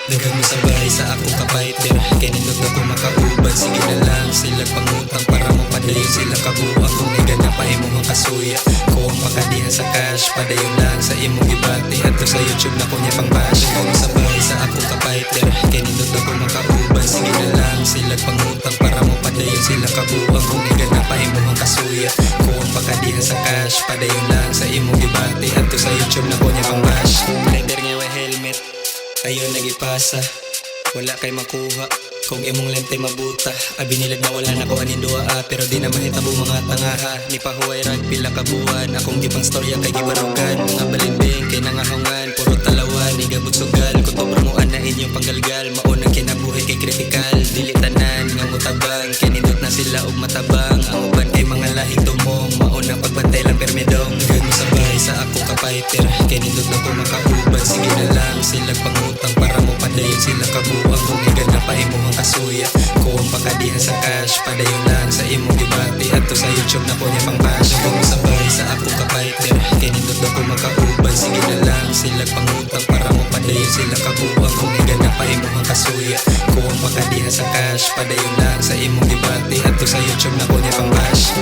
Daghang sabay sa akong kapighter, kay nindot na ko makauban. Sige na lang sila pangutang para mo padayon sila kabuang. Kung nagana pa imong kasuya, ko ang pakadiha sa cash, padayon lang sa imong gibati. Adto sa YouTube na ko niya pang bash. Daghang sabay sa akong kapighter, kay nindot na ko makauban. Sige na lang sila pangutang para mo padayon sila kabuang. Kung nagana pa imong kasuya, ko ang pakadiha sa cash, padayon lang sa imong gibati. Adto sa YouTube na ko niya pang bash. Leather nga way helmet, ayon nagipasa, wala kay makuha. Kung imong lente mabuta, abinilag na wala na ko anin duha. Pero di na mahitabo mga tangaha, ni pahuway rag pila ka buwan. Akong gipang storya kay gibarugan, mga balimbing kay nangahungan. Puro talawan, igabot sugal, kutobra mo ana inyong panggalgal. Maunang kinabuhi kay kritikal, dili tanan nga mutabang. Kay nindot na sila og matabang, ang uban kay mga lahing tumong. Maunang pagbantay lang permidong, gano sabay sa akong kapighter, kay nindot na ko makauban. Sige na lang sila pangutang para mo padayon sila kabuang. Kung igana pa imong kasuya, ko ang pakadiha sa cash, padayon lang sa imong gibati. Adto sa YouTube na ko niya pang bash. Kung sabay sa akong kapighter, kay nindot na ko makauban. Sige na lang sila pangutang para mo padayon sila kabuang. Kung igana pa imong kasuya, ko ang pakadiha sa cash, padayon lang sa imong gibati. Adto sa YouTube na ko niya pang bash.